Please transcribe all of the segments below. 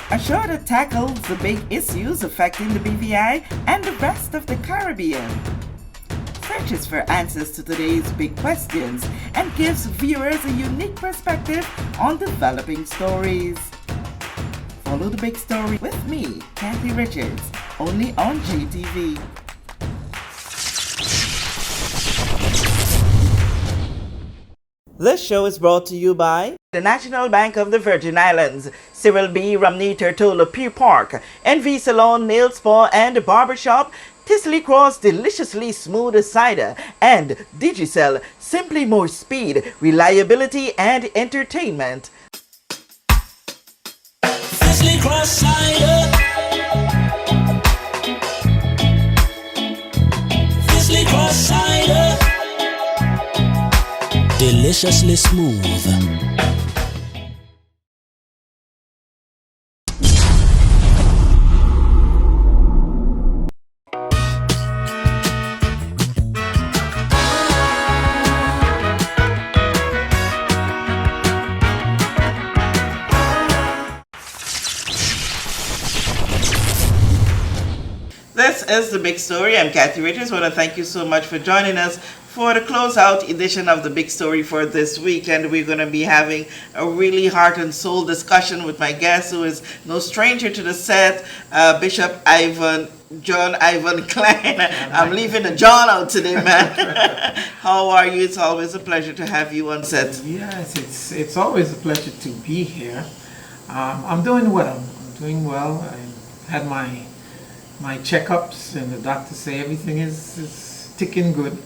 A show that tackles the big issues affecting the BVI and the rest of the Caribbean. Searches for answers to today's big questions and gives viewers a unique perspective on developing stories. Follow the big story with me, Kathy Richards, only on GTV. This show is brought to you by the National Bank of the Virgin Islands, Cyril B. Romney Tertola Pier Park, NV Salon, Nail Spa and Barbershop, Tisley Cross Deliciously Smooth Cider, and Digicel, simply more speed, reliability and entertainment. Tisley Cross Cider. Tisley Cross Cider. Deliciously smooth. This is The Big Story. I'm Kathy Richards. I want to thank you so much for joining us for the closeout edition of The Big Story for this week. And we're going to be having a really heart and soul discussion with my guest, who is no stranger to the set, Bishop John Ivan Klein. I'm leaving the John out today, man. How are you? It's always a pleasure to have you on set. Yes, it's always a pleasure to be here. I'm doing well. I had my checkups, and the doctors say everything is ticking good.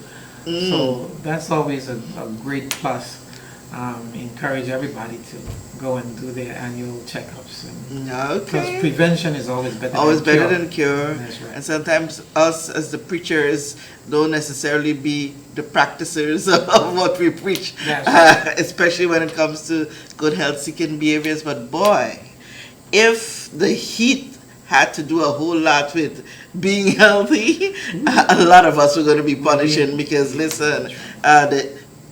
So that's always a great plus. Encourage everybody to go and do their annual checkups. Because prevention is always better than cure. That's right. And sometimes us as the preachers don't necessarily be the practicers of what we preach, especially when it comes to good health seeking behaviors. But boy, if the heat had to do a whole lot with being healthy, a lot of us are going to be punishing, because listen,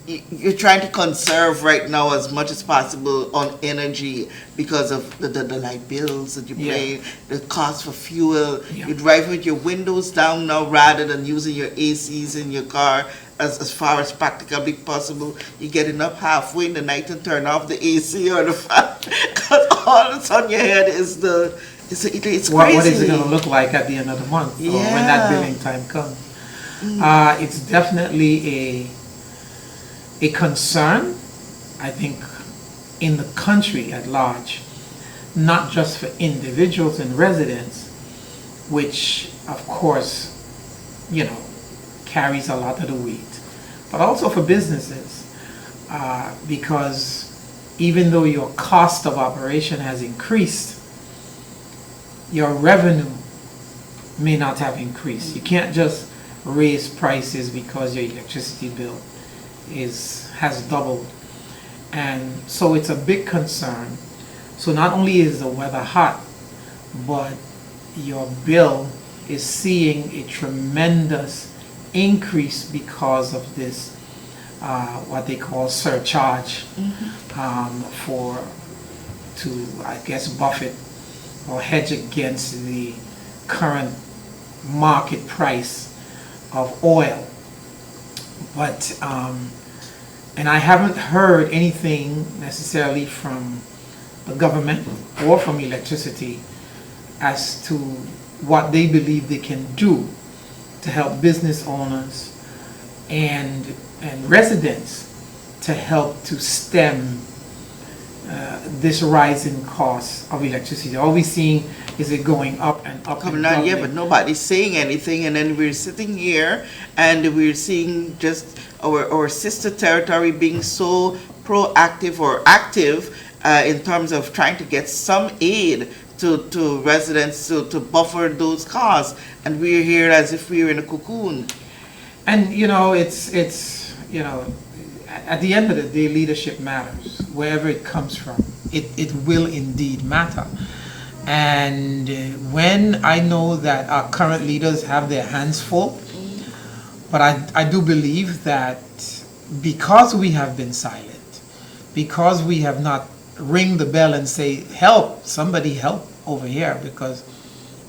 you're trying to conserve right now as much as possible on energy because of the light bills that you pay, the cost for fuel. You're driving with your windows down now rather than using your ACs in your car as far as practically possible. You're getting up halfway in the night and turn off the AC or the fan, because all that's on your head is it's crazy. What is it going to look like at the end of the month, or when that billing time comes? It's definitely a concern, I think, in the country at large, not just for individuals and residents, which of course, carries a lot of the weight, but also for businesses, because even though your cost of operation has increased, your revenue may not have increased. You can't just raise prices because your electricity bill has doubled. And so it's a big concern. So not only is the weather hot, but your bill is seeing a tremendous increase because of this, what they call surcharge, to, I guess, buffet or hedge against the current market price of oil. But and I haven't heard anything necessarily from the government or from electricity as to what they believe they can do to help business owners and residents to help to stem this rising cost of electricity. All we're seeing is it going up and up. Coming down, but nobody's saying anything, and then we're sitting here and we're seeing just our sister territory being so proactive or active in terms of trying to get some aid to residents to buffer those costs, and we're here as if we were in a cocoon. And it's at the end of the day, leadership matters. Wherever it comes from, it will indeed matter. And when I know that our current leaders have their hands full, but I do believe that because we have been silent, because we have not ring the bell and say, help, somebody help over here because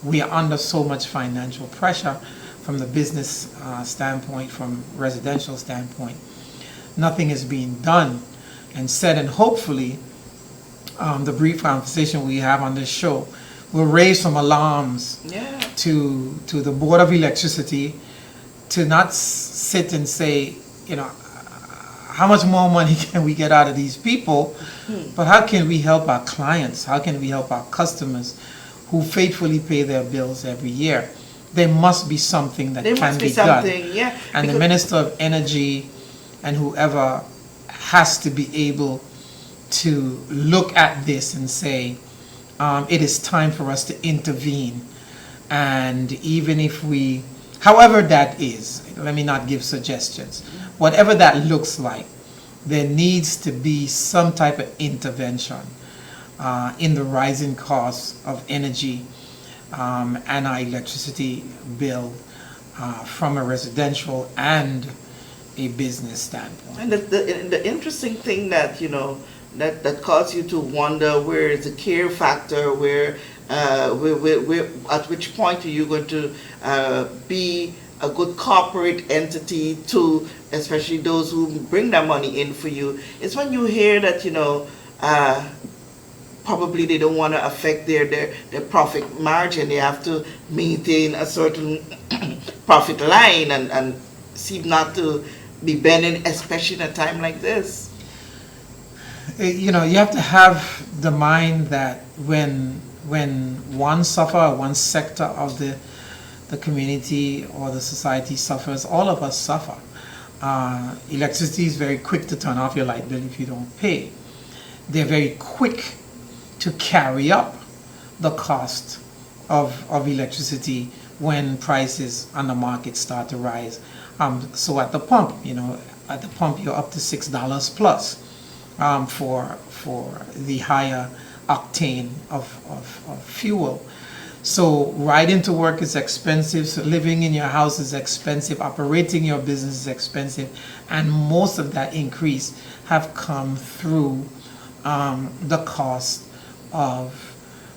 we are under so much financial pressure from the business standpoint, from residential standpoint. Nothing is being done and said, and hopefully the brief conversation we have on this show will raise some alarms to the Board of Electricity to not sit and say, you know, how much more money can we get out of these people, but how can we help our clients? How can we help our customers who faithfully pay their bills every year? There must be something that can be done. Yeah. And the Minister of Energy and whoever has to be able to look at this and say, it is time for us to intervene. And even if we, however that is, let me not give suggestions, whatever that looks like, there needs to be some type of intervention in the rising costs of energy and our electricity bill from a residential and a business standpoint. And the interesting thing that, you know, that causes you to wonder where is the care factor, where at which point are you going to be a good corporate entity to, especially those who bring their money in for you, is when you hear that, you know, probably they don't want to affect their profit margin. They have to maintain a certain profit line and seem not to be bending, especially in a time like this. You know, you have to have the mind that when one suffer, one sector of the community or the society suffers, all of us suffer. Electricity is very quick to turn off your light bill if you don't pay. They're very quick to carry up the cost of electricity when prices on the market start to rise. So at the pump, you know, at the pump you're up to $6 plus for the higher octane of fuel. So riding to work is expensive, so living in your house is expensive, operating your business is expensive, and most of that increase have come through the cost of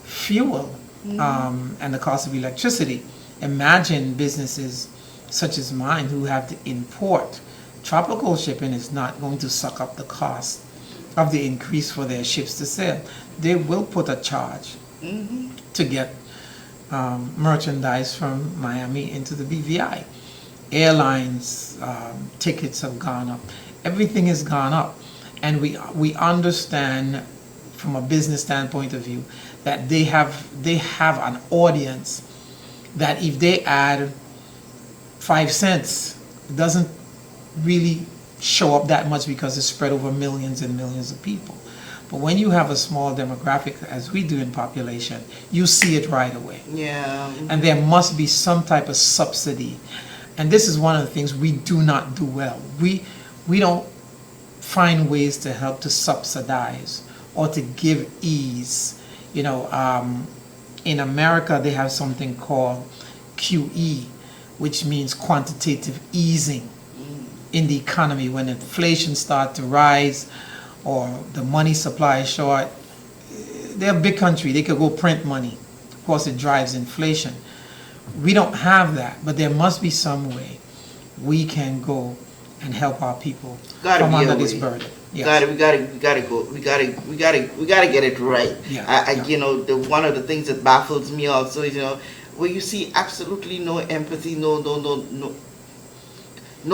fuel and the cost of electricity. Imagine businesses such as mine who have to import. Tropical shipping is not going to suck up the cost of the increase for their ships to sail. They will put a charge to get merchandise from Miami into the BVI. Airlines tickets have gone up. Everything has gone up. And we understand from a business standpoint of view that they have an audience that if they add 5 cents, it doesn't really show up that much because it's spread over millions and millions of people. But when you have a small demographic, as we do in population, you see it right away. Yeah. And there must be some type of subsidy. And this is one of the things we do not do well. We don't find ways to help to subsidize or to give ease. You know, in America, they have something called QE, which means quantitative easing in the economy. When inflation starts to rise or the money supply is short, they're a big country. They could go print money. Of course, it drives inflation. We don't have that, but there must be some way we can go and help our people from under this burden. Yes. We gotta go. We gotta get it right. Yeah. You know, one of the things that baffles me also is, you know, where you see absolutely no empathy, no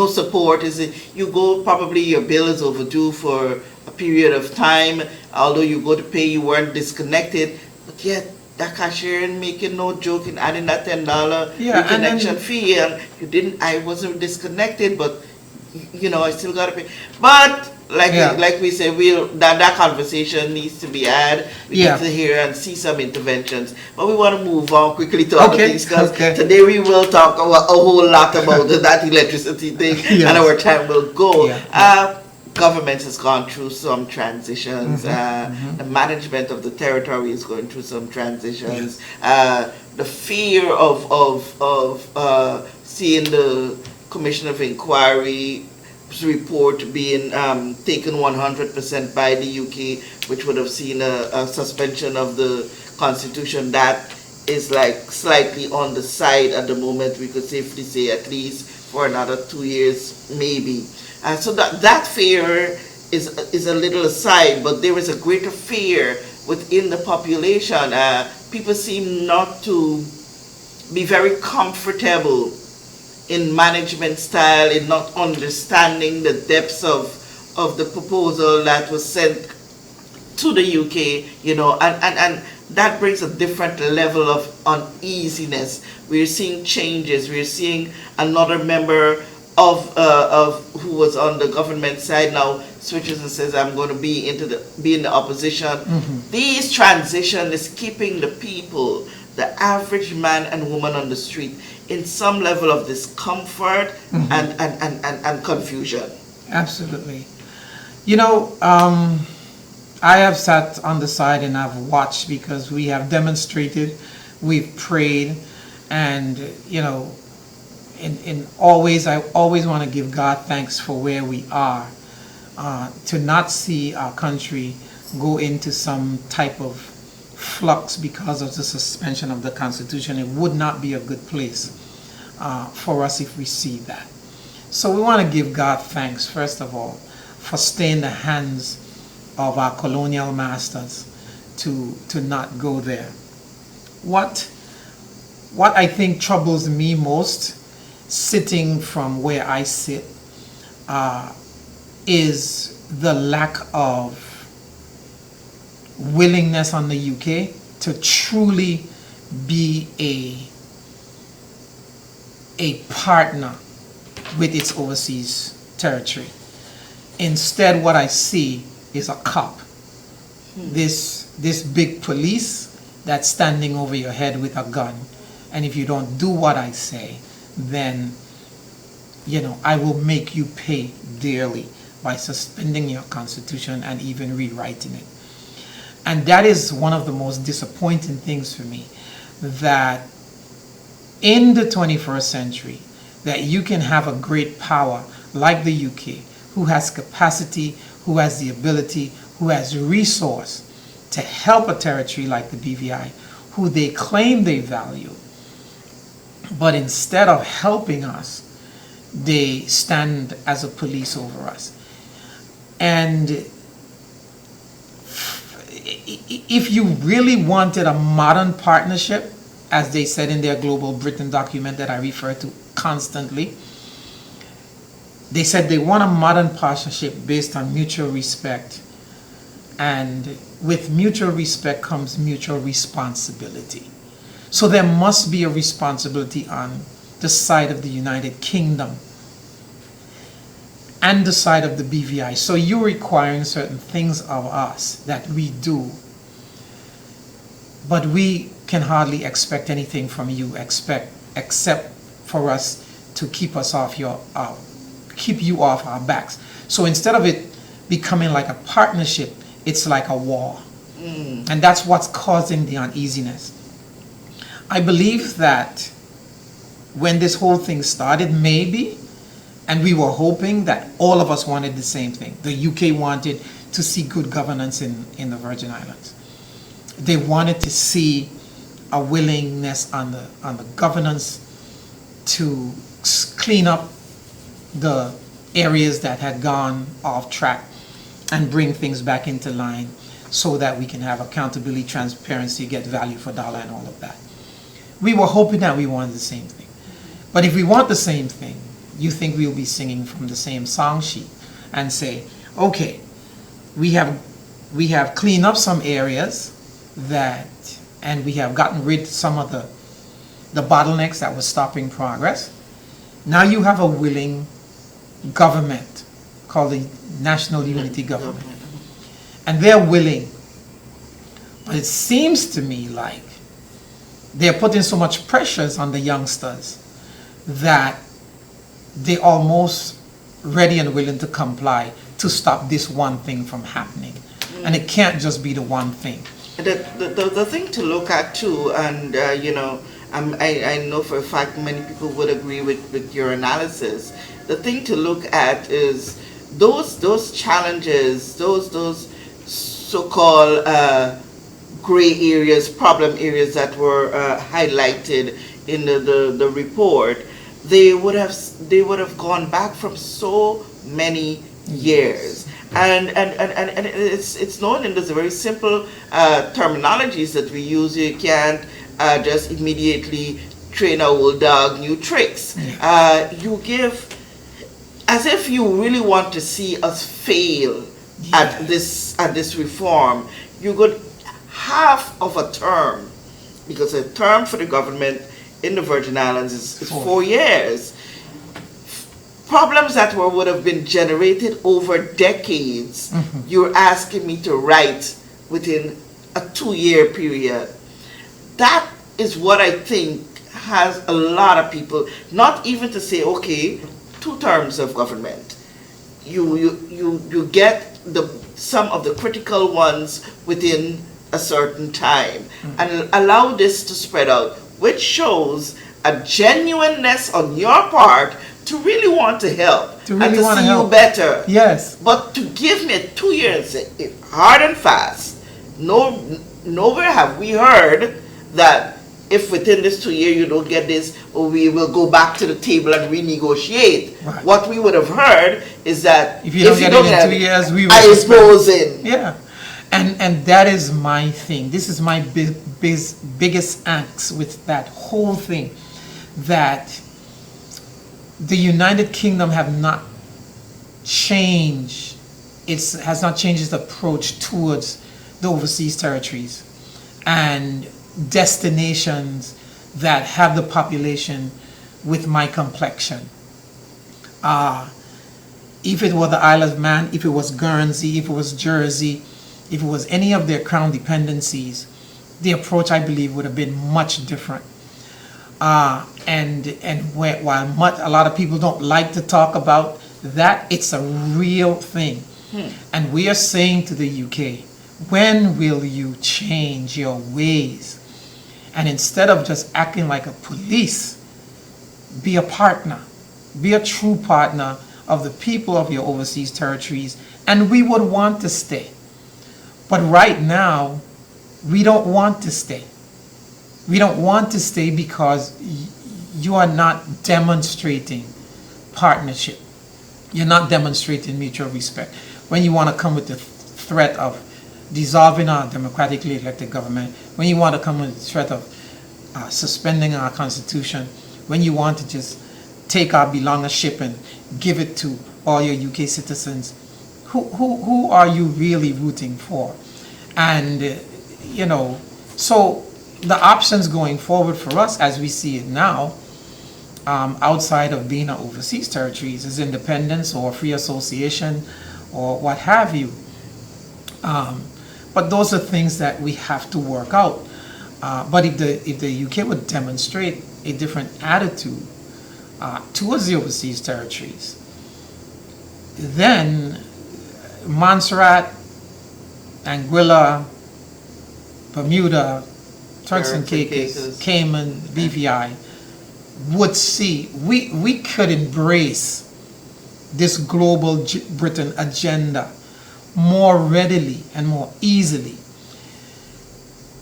support. Is it you go, probably your bill is overdue for a period of time, although you go to pay, you weren't disconnected, but yet that cashier ain't making no joke in adding that $10 reconnection fee, and I wasn't disconnected, but you know, I still gotta pay. But like we said, that conversation needs to be had. We need to hear and see some interventions. But we want to move on quickly to other things, because today we will talk a whole lot about that electricity thing, and our time will go. Government has gone through some transitions. The management of the territory is going through some transitions. The fear of seeing the Commission of Inquiry report being taken 100% by the UK, which would have seen a suspension of the constitution that is like slightly on the side at the moment. We could safely say at least for another 2 years, maybe. And so that fear is a little aside, but there is a greater fear within the population. People seem not to be very comfortable in management style, in not understanding the depths of the proposal that was sent to the UK, and that brings a different level of uneasiness. We're seeing changes. We're seeing another member of who was on the government side now switches and says, I'm going to be in the opposition. Mm-hmm. This transition is keeping the people, the average man and woman on the street, in some level of discomfort Mm-hmm. and confusion. Absolutely. I have sat on the side and I've watched, because we have demonstrated, we've prayed, and in always, I always want to give God thanks for where we are. To not see our country go into some type of flux because of the suspension of the Constitution, it would not be a good place for us if we see that. So we want to give God thanks, first of all, for staying the hands of our colonial masters to not go there. What I think troubles me most, sitting from where I sit, is the lack of willingness on the UK to truly be a partner with its overseas territory. Instead, what I see is a cop. This big police that's standing over your head with a gun. And if you don't do what I say, then, I will make you pay dearly by suspending your constitution and even rewriting it. And that is one of the most disappointing things for me, that in the 21st century, that you can have a great power like the UK, who has capacity, who has the ability, who has resource to help a territory like the BVI, who they claim they value. But instead of helping us, they stand as a police over us. And if you really wanted a modern partnership, as they said in their Global Britain document that I refer to constantly, they said they want a modern partnership based on mutual respect. And with mutual respect comes mutual responsibility. So there must be a responsibility on the side of the United Kingdom and the side of the BVI. So you're requiring certain things of us that we do, but we can hardly expect anything from you except for us to keep us off keep you off our backs. So instead of it becoming like a partnership, it's like a war. And that's what's causing the uneasiness. I believe that when this whole thing started, maybe, and we were hoping that all of us wanted the same thing. The UK wanted to see good governance in the Virgin Islands. They wanted to see a willingness on the governance to clean up the areas that had gone off track and bring things back into line so that we can have accountability, transparency, get value for dollar and all of that. We were hoping that we wanted the same thing. But if we want the same thing, you think we'll be singing from the same song sheet and say, okay, we have cleaned up some areas and we have gotten rid of some of the bottlenecks that were stopping progress. Now you have a willing government called the National Unity Government. And they're willing. But it seems to me like they're putting so much pressures on the youngsters that they're almost ready and willing to comply to stop this one thing from happening. And it can't just be the one thing. The thing to look at too, and I know for a fact many people would agree with your analysis. The thing to look at is those challenges, those so-called gray areas, problem areas that were highlighted in the report, they would have gone back from so many years. And it's known in those very simple terminologies that we use. You can't just immediately train a old dog new tricks. You give, as if you really want to see us fail at this reform, you could half of a term, because a term for the government in the Virgin Islands is 4 years. Problems that would have been generated over decades, you're asking me to write within a 2-year period. That is what I think has a lot of people, not even to say, okay, 2 terms of government. You get some of the critical ones within a certain time, and allow this to spread out, which shows a genuineness on your part to really want to help, and to see you better. Yes. But to give me 2 years, hard and fast, nowhere have we heard that if within this 2 year you don't get this, we will go back to the table and renegotiate. Right. What we would have heard is that if you don't get it in 2 years, we will. I suppose in. Yeah. And that is my thing. This is my biggest angst with that whole thing, that the United Kingdom have not changed. Has not changed its approach towards the overseas territories and destinations that have the population with my complexion. If it were the Isle of Man, if it was Guernsey, if it was Jersey, if it was any of their crown dependencies, the approach, I believe, would have been much different. While a lot of people don't like to talk about that, it's a real thing. And we are saying to the UK, when will you change your ways? And instead of just acting like a police, be a partner. Be a true partner of the people of your overseas territories, and we would want to stay. But right now, we don't want to stay. We don't want to stay because you are not demonstrating partnership. You're not demonstrating mutual respect. When you want to come with the threat of dissolving our democratically elected government, when you want to come with the threat of suspending our constitution, when you want to just take our belongership and give it to all your UK citizens, who are you really rooting for? And, so the options going forward for us, as we see it now, outside of being our overseas territories, is independence or free association or what have you. But those are things that we have to work out. But if the UK would demonstrate a different attitude towards the overseas territories, then Montserrat, Anguilla, Bermuda, Turks and Caicos, Cayman, BVI would see we could embrace this global Britain agenda more readily and more easily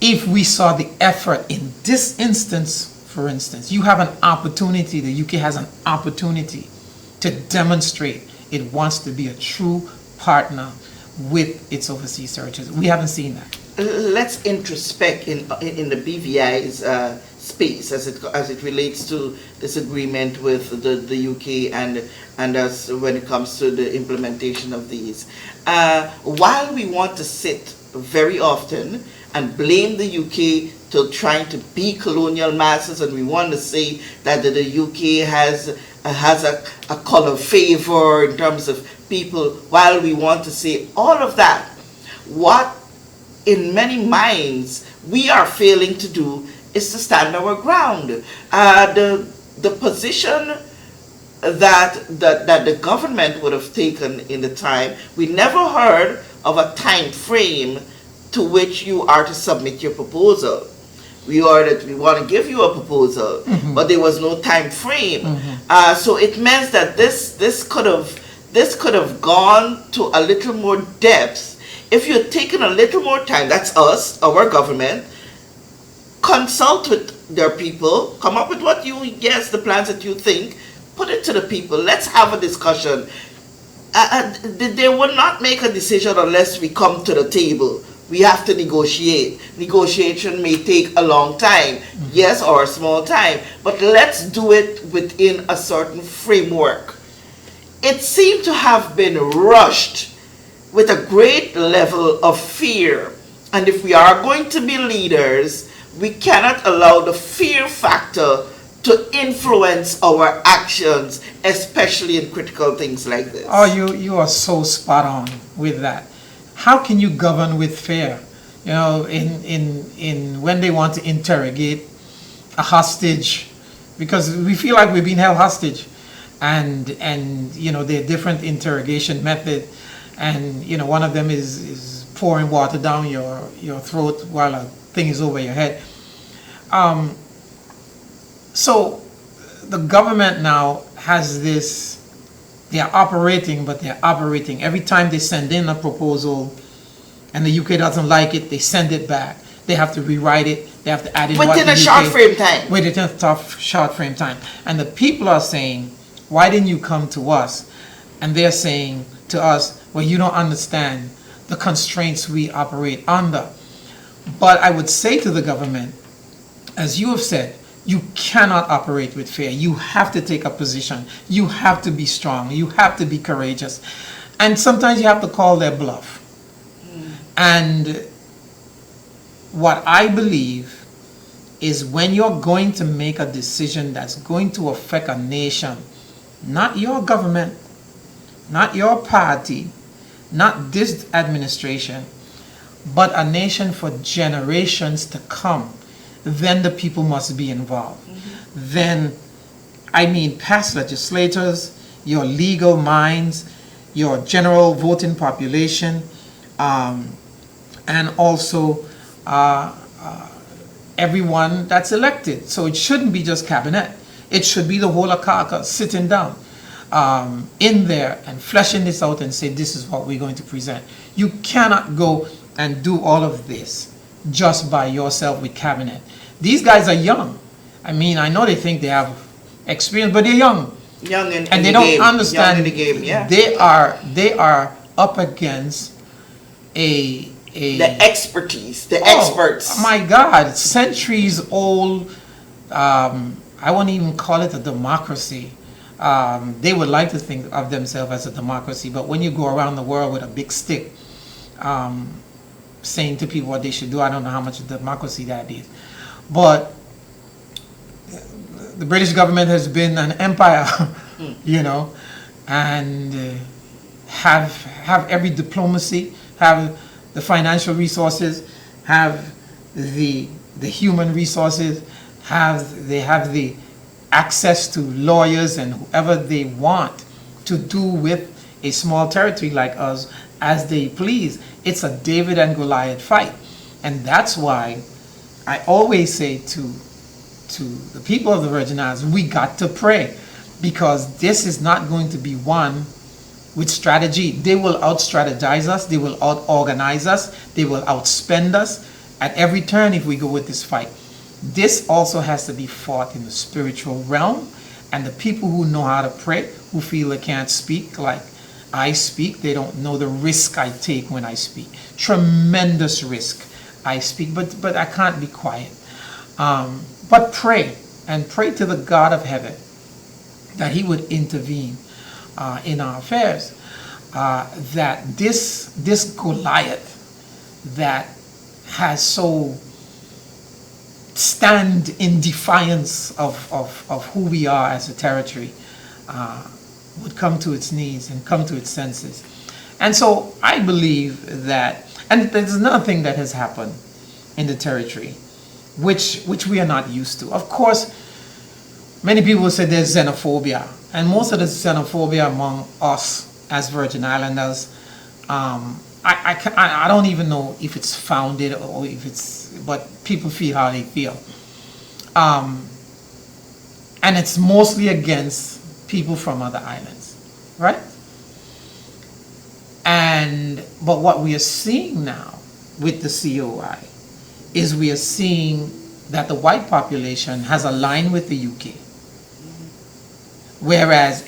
if we saw the effort in this instance. For instance, you have an opportunity, the UK has an opportunity to demonstrate it wants to be a true partner with its overseas territories. We haven't seen that. Let's introspect in the BVI's space as it relates to this agreement with the UK and as when it comes to the implementation of these. While we want to sit very often and blame the UK to trying to be colonial masters, and we want to say that the UK has a color favor in terms of people, while we want to say all of that, what in many minds we are failing to do is to stand our ground. The position that the government would have taken in the time, we never heard of a time frame to which you are to submit your proposal. We want to give you a proposal, but there was no time frame. So it meant that this could have gone to a little more depth if you're taking a little more time, that's us, our government, consult with their people, come up with what you, yes, the plans that you think, put it to the people. Let's have a discussion. They will not make a decision unless we come to the table. We have to negotiate. Negotiation may take a long time, yes, or a small time, but let's do it within a certain framework. It seemed to have been rushed with a great level of fear. And if we are going to be leaders, we cannot allow the fear factor to influence our actions, especially in critical things like this. Oh, you are so spot on with that. How can you govern with fear? You know, in when they want to interrogate a hostage, because we feel like we're being held hostage, and you know, there are different interrogation methods, and you know, one of them is pouring water down your throat while a thing is over your head. So the government now has this, they are operating, but they're operating. Every time they send in a proposal and the UK doesn't like it, they send it back. They have to rewrite it. They have to add in within a short frame time. Within a short frame time. And the people are saying, why didn't you come to us? And they're saying to us, well, you don't understand the constraints we operate under. But I would say to the government, as you have said, you cannot operate with fear. You have to take a position. You have to be strong. You have to be courageous. And sometimes you have to call their bluff. And what I believe is when you're going to make a decision that's going to affect a nation, not your government, not your party, not this administration, but a nation for generations to come, then the people must be involved. Then, I mean, past legislators, your legal minds, your general voting population, and also everyone that's elected. So it shouldn't be just cabinet. It should be the whole Akaka sitting down in there and fleshing this out and say, this is what we're going to present. You cannot go and do all of this just by yourself with cabinet. These guys are young. I mean, I know they think they have experience, but they're young. Young in And the they don't game. understand. Young in the game, yeah. They are up against the expertise, the experts. My God, centuries old. I won't even call it a democracy. They would like to think of themselves as a democracy, but when you go around the world with a big stick, saying to people what they should do, I don't know how much of democracy that is. But the British government has been an empire, you know, and have every diplomacy, have the financial resources, have the human resources, they have the access to lawyers and whoever they want to do with a small territory like us as they please. It's a David and Goliath fight. And that's why I always say to the people of the Virgin Islands, we got to pray, because this is not going to be won with strategy. They will out-strategize us, they will out-organize us, they will outspend us at every turn if we go with this fight. This also has to be fought in the spiritual realm, and the people who know how to pray, who feel they can't speak like I speak, they don't know the risk I take when I speak. Tremendous risk. I speak, but I can't be quiet. But pray, and pray to the God of heaven that he would intervene in our affairs. That this Goliath that has so stand in defiance of who we are as a territory would come to its knees and come to its senses. And so I believe that, and there's another thing that has happened in the territory, which we are not used to. Of course, many people say there's xenophobia, and most of the xenophobia among us as Virgin Islanders, I don't even know if it's founded or if it's, but people feel how they feel. And it's mostly against people from other islands, right? And But what we are seeing now with the COI is we are seeing that the white population has aligned with the UK, whereas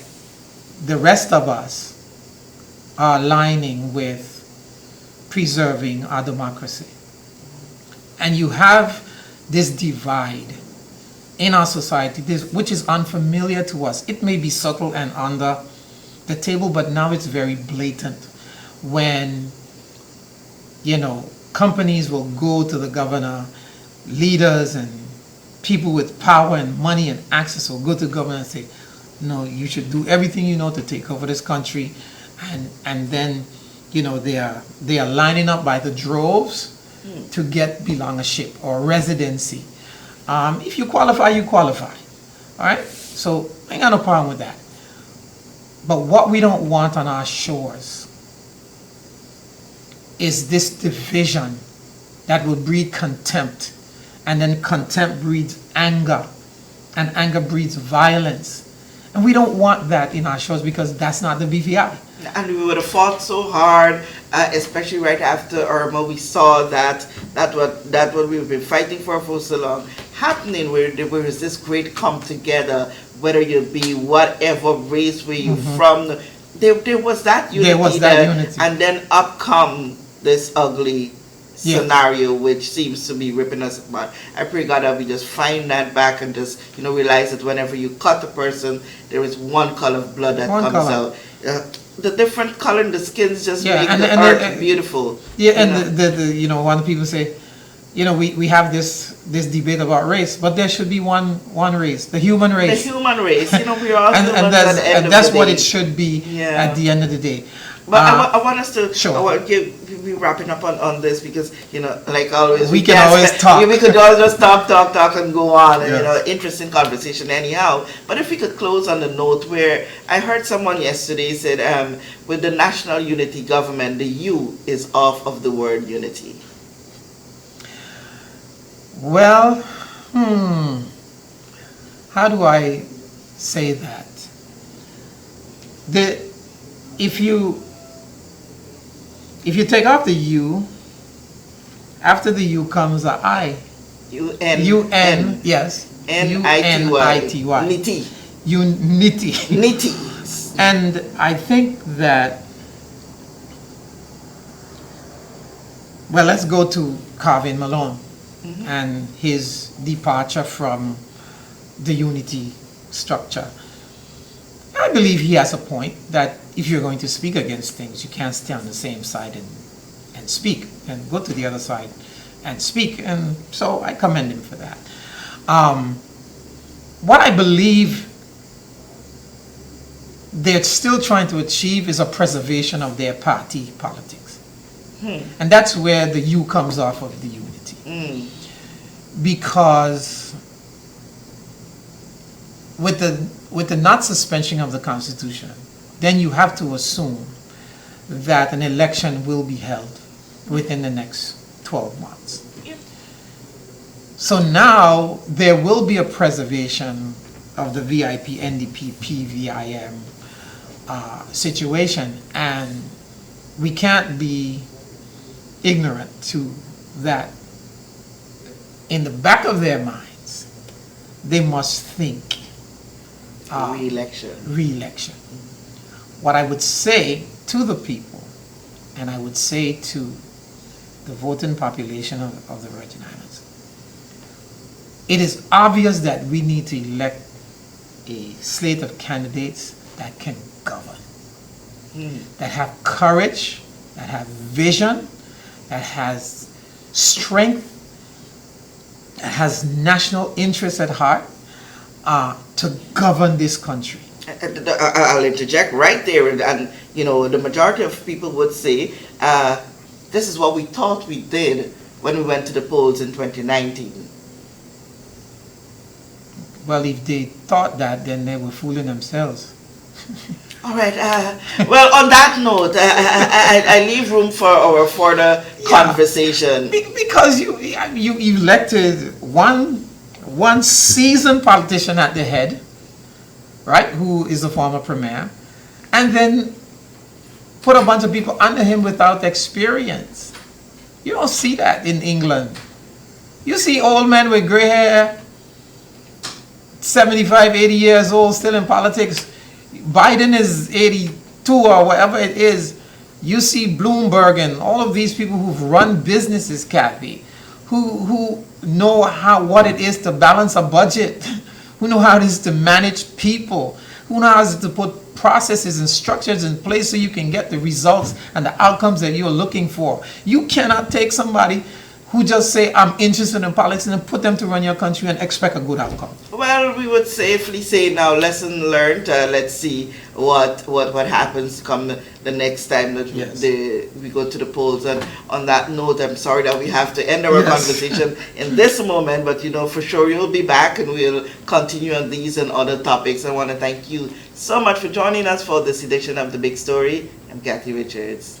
the rest of us are aligning with preserving our democracy. And you have this divide in our society, which is unfamiliar to us. It may be subtle and under the table, but now it's very blatant when, companies will go to the governor, leaders and people with power and money and access will go to the governor and say, no, you should do everything you know to take over this country. And then, they are lining up by the droves to get belongership or residency. If you qualify, you qualify. All right? So I ain't got no problem with that. But what we don't want on our shores is this division that will breed contempt. And then contempt breeds anger. And anger breeds violence. And we don't want that in our shores because that's not the BVI. And we would have fought so hard, especially right after Irma. We saw that what we've been fighting for so long happening, where there was this great come together, whether you be whatever race where you from. There was that unity. There was that unity. And then up come this ugly scenario, which seems to be ripping us apart. I pray God that we just find that back and just realize that whenever you cut a person, there is one color of blood that comes out. The different color in the skins just make the art beautiful. Yeah, and the one of the people say, we have this debate about race, but there should be one race, the human race. The human race, we're all humans and at the end of that's the day. what it should be at the end of the day. But I want us to. Sure. I want to be wrapping up on this because like always we can always talk. We could always just talk and go on and interesting conversation anyhow. But if we could close on the note where I heard someone yesterday said with the national unity government, the U is off of the word unity. Well, how do I say that? If you take off the U, after the U comes a I. U-N, yes. N-I-T-Y. Niti. Unity. Niti. And I think that, well, let's go to Carvin Malone and his departure from the unity structure. I believe he has a point that if you're going to speak against things, you can't stay on the same side and speak, and go to the other side and speak. And so I commend him for that. What I believe they're still trying to achieve is a preservation of their party politics. And that's where the U comes off of the unity. Because with the not suspension of the Constitution, then you have to assume that an election will be held within the next 12 months. So now there will be a preservation of the VIP, NDP, PVIM situation, and we can't be ignorant to that. In the back of their minds, they must think re-election. What I would say to the people, and I would say to the voting population of the Virgin Islands, it is obvious that we need to elect a slate of candidates that can govern, that have courage, that have vision, that has strength, that has national interests at heart, to govern this country. I'll interject right there, and the majority of people would say this is what we thought we did when we went to the polls in 2019. Well, if they thought that, then they were fooling themselves. All right. Well, on that note, I leave room for our further conversation. Because you elected one seasoned politician at the head, right, who is a former premier, and then put a bunch of people under him without experience. You don't see that in England. You see old men with gray hair, 75, 80 years old, still in politics. Biden is 82 or whatever it is. You see Bloomberg and all of these people who've run businesses, Kathy, who know what it is to balance a budget, who know how it is to manage people, who know how it is to put processes and structures in place so you can get the results and the outcomes that you're looking for. You cannot take somebody who just say, I'm interested in politics, and put them to run your country and expect a good outcome. Well, we would safely say now, lesson learned. Let's see what happens come the next time that we go to the polls. And on that note, I'm sorry that we have to end our conversation in this moment, but for sure you'll be back and we'll continue on these and other topics. I want to thank you so much for joining us for this edition of The Big Story. I'm Kathy Richards.